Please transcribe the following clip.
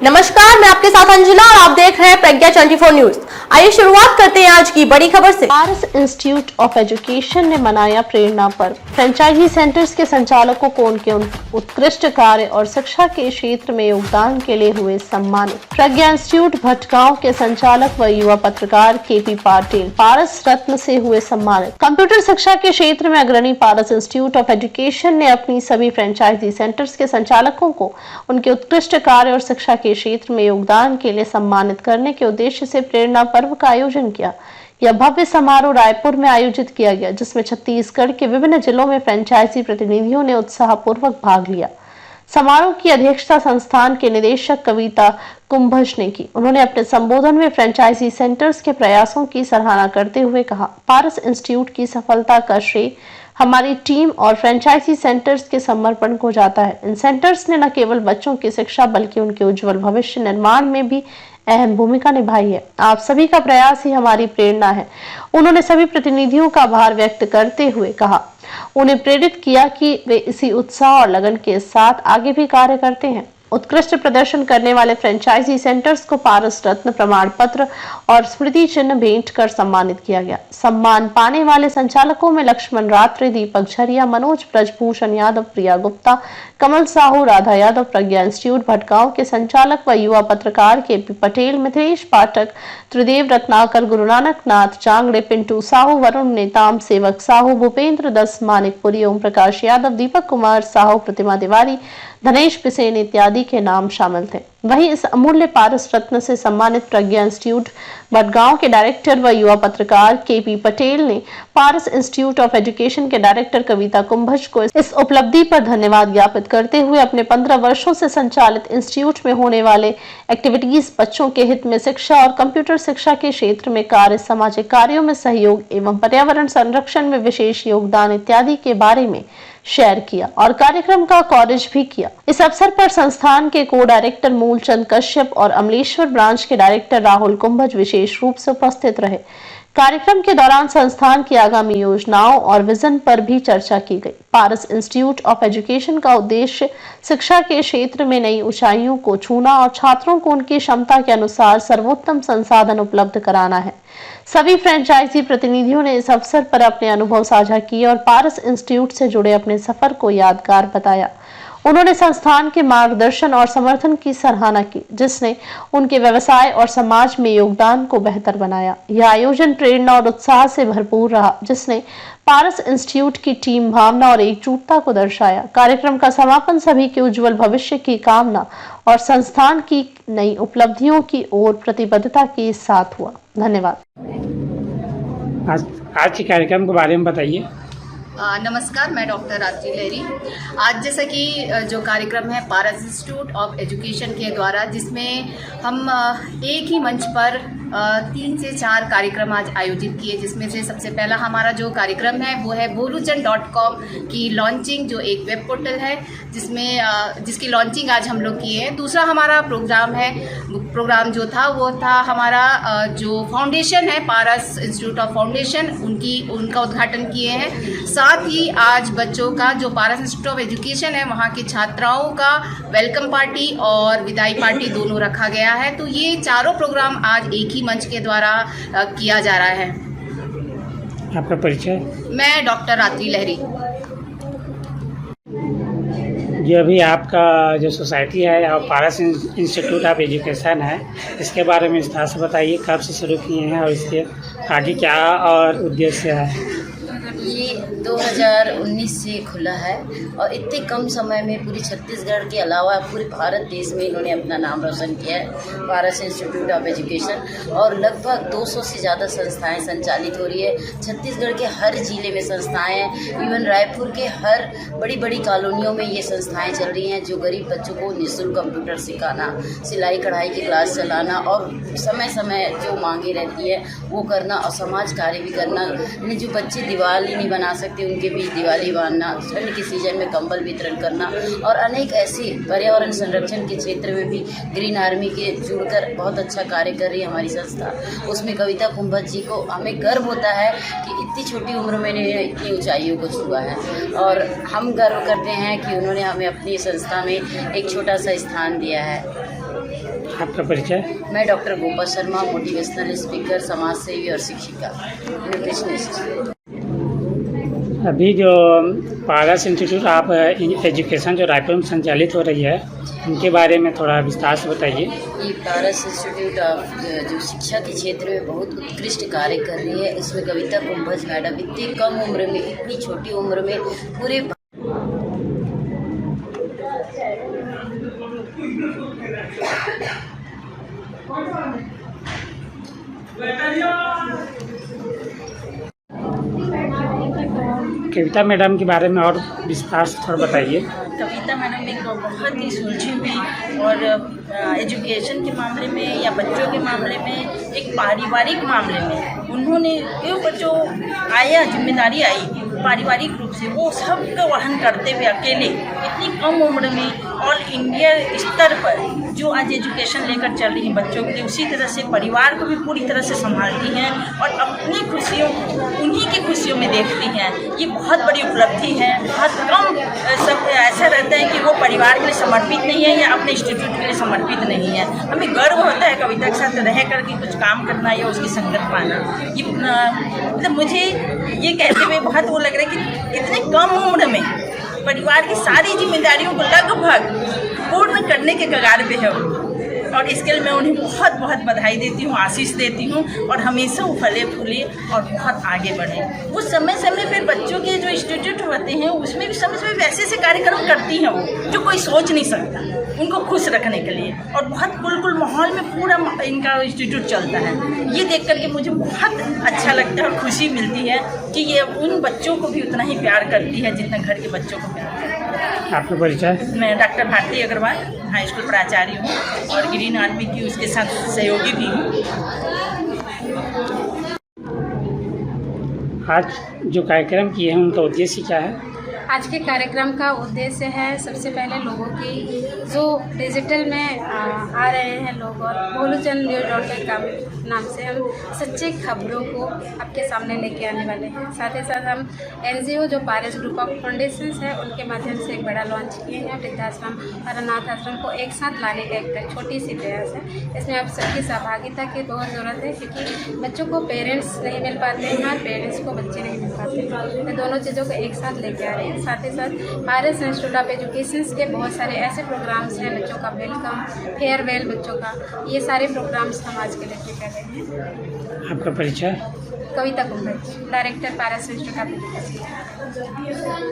नमस्कार, मैं आपके साथ अंजना और आप देख रहे हैं प्रज्ञा 24 न्यूज। आइए शुरुआत करते हैं आज की बड़ी खबर से। पारस इंस्टीट्यूट ऑफ एजुकेशन ने मनाया प्रेरणा पर्व। फ्रेंचाइजी सेंटर्स के संचालकों को उनके उत्कृष्ट कार्य और शिक्षा के क्षेत्र में योगदान के लिए हुए सम्मानित। प्रज्ञा इंस्टीट्यूट भटगांव के संचालक व युवा पत्रकार केपी पाटिल पारस रत्न से हुए सम्मानित। कंप्यूटर शिक्षा के क्षेत्र में अग्रणी पारस इंस्टीट्यूट ऑफ एजुकेशन ने अपनी सभी फ्रेंचाइजी सेंटर्स के संचालकों को उनके उत्कृष्ट कार्य और शिक्षा के क्षेत्र में योगदान के लिए सम्मानित करने के उद्देश्य से प्रेरणा पर्व का आयोजन किया। यह भव्य समारोह रायपुर में आयोजित किया गया, जिसमें छत्तीसगढ़ के विभिन्न जिलों में फ्रेंचाइजी प्रतिनिधियों ने उत्साहपूर्वक भाग लिया। समारोह की अध्यक्षता संस्थान के निदेशक कविता कुंभज ने की। उन्होंने अपने संबोधन में फ्रेंचाइजी सेंटर्स के प्रयासों की सराहना करते हुए कहा, पारस इंस्टीट्यूट की सफलता का श्रेय हमारी टीम और फ्रेंचाइजी सेंटर्स के समर्पण को जाता है। इन सेंटर्स ने न केवल बच्चों की शिक्षा बल्कि उनके उज्जवल भविष्य निर्माण में भी अहम भूमिका निभाई है। आप सभी का प्रयास ही हमारी प्रेरणा है। उन्होंने सभी प्रतिनिधियों का आभार व्यक्त करते हुए कहा, उन्हें प्रेरित किया कि वे इसी उत्साह और लगन के साथ आगे भी कार्य करते हैं। उत्कृष्ट प्रदर्शन करने वाले फ्रेंचाइजी सेंटर्स को पारस रत्न प्रमाण पत्र और स्मृति चिन्ह भेंट कर सम्मानित किया गया। सम्मान पाने वाले संचालकों में लक्ष्मण रात्रि, दीपक झरिया, मनोज ब्रजभूषण यादव, प्रिया गुप्ता, कमल साहू, राधा यादव, प्रज्ञा इंस्टीट्यूट भटगांव के संचालक व युवा पत्रकार केपी पटेल, मिथिलेश पाठक, त्रिदेव रत्नाकर, गुरुनानक नाथ जांगड़े, पिंटू साहू, वरुण नेताम, सेवक साहू, भूपेंद्र दस, मानिकपुरी, ओम प्रकाश यादव, दीपक कुमार साहू, प्रतिमा तिवारी, धनेश बिसेन इत्यादि के नाम शामिल थे। वहीं इस अमूल्य पारस रत्न से सम्मानित प्रज्ञा इंस्टीट्यूट भटगांव के डायरेक्टर व युवा पत्रकार केपी पटेल ने पारस इंस्टीट्यूट ऑफ एजुकेशन के डायरेक्टर कविता कुंभज को इस उपलब्धि पर धन्यवाद ज्ञापित करते हुए अपने 15 वर्षों से संचालित इंस्टीट्यूट में होने वाले एक्टिविटीज, बच्चों के हित में शिक्षा और कंप्यूटर शिक्षा के क्षेत्र में कार्य, सामाजिक कार्यों में सहयोग एवं पर्यावरण संरक्षण में विशेष योगदान इत्यादि के बारे में शेयर किया और कार्यक्रम का कवरेज भी किया। इस अवसर पर संस्थान के को डायरेक्टर मूलचंद कश्यप और अमलेश्वर ब्रांच के डायरेक्टर राहुल कुंभज विशेष रूप से उपस्थित रहे। कार्यक्रम के दौरान संस्थान की आगामी योजनाओं और विजन पर भी चर्चा की गई। पारस इंस्टीट्यूट ऑफ एजुकेशन का उद्देश्य शिक्षा के क्षेत्र में नई ऊंचाइयों को छूना और छात्रों को उनकी क्षमता के अनुसार सर्वोत्तम संसाधन उपलब्ध कराना है। सभी फ्रेंचाइजी प्रतिनिधियों ने इस अवसर पर अपने अनुभव साझा किए और पारस इंस्टीट्यूट से जुड़े अपने सफर को यादगार बताया। उन्होंने संस्थान के मार्गदर्शन और समर्थन की सराहना की, जिसने उनके व्यवसाय और समाज में योगदान को बेहतर बनाया। यह आयोजन प्रेरणा और उत्साह से भरपूर रहा, जिसने पारस इंस्टीट्यूट की टीम भावना और एकजुटता को दर्शाया। कार्यक्रम का समापन सभी के उज्जवल भविष्य की कामना और संस्थान की नई उपलब्धियों की ओर प्रतिबद्धता के साथ हुआ। धन्यवाद। आज के कार्यक्रम के बारे में बताइए। नमस्कार, मैं डॉक्टर रात्रि लहरी। आज जैसा कि जो कार्यक्रम है पारस इंस्टीट्यूट ऑफ एजुकेशन के द्वारा, जिसमें हम एक ही मंच पर 3 से 4 कार्यक्रम आज आयोजित किए, जिसमें से सबसे पहला हमारा जो कार्यक्रम है वो है बोलूचन.com की लॉन्चिंग, जो एक वेब पोर्टल है जिसकी लॉन्चिंग आज हम लोग किए हैं। दूसरा हमारा प्रोग्राम जो था वो था हमारा जो फाउंडेशन है पारस इंस्टीट्यूट ऑफ फाउंडेशन, उनका उद्घाटन किए हैं। साथ ही आज बच्चों का जो पारस इंस्टीट्यूट ऑफ एजुकेशन है वहाँ की छात्राओं का वेलकम पार्टी और विदाई पार्टी दोनों रखा गया है। तो ये चारों प्रोग्राम आज एक ही मंच के द्वारा किया जा रहा है। आपका परिचय? मैं डॉक्टर रात्रि लहरी। जो अभी आपका जो सोसाइटी है और पारस इंस्टीट्यूट ऑफ एजुकेशन है, इसके बारे में विस्तार से बताइए। कब से शुरू किए हैं और इसके आगे क्या और उद्देश्य है? ये 2019 से खुला है और इतने कम समय में पूरी छत्तीसगढ़ के अलावा पूरे भारत देश में इन्होंने अपना नाम रोशन किया है, पारस इंस्टीट्यूट ऑफ एजुकेशन। और लगभग 200 से ज़्यादा संस्थाएं संचालित हो रही है। छत्तीसगढ़ के हर जिले में संस्थाएं हैं, इवन रायपुर के हर बड़ी बड़ी कॉलोनियों में ये संस्थाएं चल रही हैं, जो गरीब बच्चों को निःशुल्क कंप्यूटर सिखाना, सिलाई कढ़ाई की क्लास चलाना और समय समय जो मांगे रहती है वो करना और समाज कार्य भी करना। जो बच्चे दिवाली नहीं बना सकते उनके बीच दिवाली बांधना, ठंड के सीजन में कंबल वितरण करना और अनेक ऐसे पर्यावरण संरक्षण के क्षेत्र में भी ग्रीन आर्मी के जुड़कर बहुत अच्छा कार्य कर रही है हमारी संस्था। उसमें कविता कुंभज जी को हमें गर्व होता है कि इतनी छोटी उम्र में इतनी ऊंचाइयों को छुआ है और हम गर्व करते हैं कि उन्होंने हमें अपनी संस्था में एक छोटा सा स्थान दिया है। आपका परिचय? मैं doctor Gopa Sharma, motivational speaker, समाज सेवी और शिक्षिका, न्यूट्रिशनिस्ट। अभी जो पारस इंस्टीट्यूट आप एजुकेशन जो रायपुर में संचालित हो रही है, उनके बारे में थोड़ा विस्तार से बताइए। ये पारस इंस्टीट्यूट ऑफ जो शिक्षा के क्षेत्र में बहुत उत्कृष्ट कार्य कर रही है। इसमें कविता कुंभज मैडम इतनी कम उम्र में, इतनी छोटी उम्र में पूरे कविता मैडम के बारे में और विस्तार से थोड़ा बताइए। कविता मैडम एक बहुत ही सुलझी हुई और एजुकेशन के मामले में या बच्चों के मामले में, एक पारिवारिक मामले में उन्होंने जो आया जिम्मेदारी आई पारिवारिक रूप से, वो सबका वहन करते हुए अकेले इतनी कम उम्र में ऑल इंडिया स्तर पर जो आज एजुकेशन लेकर चल रही हैं बच्चों के लिए, उसी तरह से परिवार को भी पूरी तरह से संभालती हैं और अपनी खुशियों को उन्हीं की खुशियों में देखती हैं। ये बहुत बड़ी उपलब्धि है। बहुत कम सब ऐसा रहता है कि वो परिवार के लिए समर्पित नहीं है या अपने इंस्टीट्यूट के लिए समर्पित नहीं है। हमें गर्व होता है कविता के साथ रह करके कुछ काम करना या उसकी संगत पाना। ये मतलब मुझे ये कहते हुए बहुत वो लग रहा है कि इतने कम उम्र में परिवार की सारी जिम्मेदारियों को लगभग पूर्ण करने के कगार पे है और इसके लिए मैं उन्हें बहुत बहुत बधाई देती हूँ, आशीष देती हूँ और हमेशा वो फले फूले और बहुत आगे बढ़े। वो समय समय पर बच्चों के जो इंस्टीट्यूट होते हैं उसमें भी समय समय वैसे ऐसे कार्यक्रम करती हैं वो जो कोई सोच नहीं सकता, उनको खुश रखने के लिए, और बहुत कुल माहौल में पूरा इनका इंस्टीट्यूट चलता है। ये देख करके मुझे बहुत अच्छा लगता है और खुशी मिलती है कि ये उन बच्चों को भी उतना ही प्यार करती है जितना घर के बच्चों को प्यार करती है। आपका परिचय? मैं doctor Bharti Agarwal, high school प्राचार्य हूँ और ग्रीन आर्मी की उसके साथ सहयोगी भी हूँ। आज जो कार्यक्रम किए हैं उनका उद्देश्य क्या है? आज के कार्यक्रम का उद्देश्य है सबसे पहले लोगों की जो डिजिटल में आ रहे हैं लोग, और भोलूचंद न्यूज़.com नाम से हम सच्ची खबरों को आपके सामने लेके आने वाले हैं। साथ ही साथ हम NGO जो पारस ग्रुप ऑफ फाउंडेशंस है उनके माध्यम से एक बड़ा लॉन्च किए हैं। वृद्धाश्रम और अनाथ आश्रम को एक साथ लाने का एक छोटी सी प्रयास है। इसमें आप सबकी सहभागिता की बहुत ज़रूरत है क्योंकि बच्चों को पेरेंट्स नहीं मिल पाते हैं और पेरेंट्स को बच्चे नहीं मिल पाते हैं, तो दोनों चीज़ों को एक साथ लेके आ रहे हैं। साथ ही साथ पारस इंस्टीट्यूट ऑफ एजुकेशन के बहुत सारे ऐसे प्रोग्राम्स हैं, बच्चों का वेलकम, फेयरवेल बच्चों का, ये सारे प्रोग्राम्स हम आज के लेके कर रहे हैं। आपका परिचय? Kavita Kumbhaj, director Paras institute of education.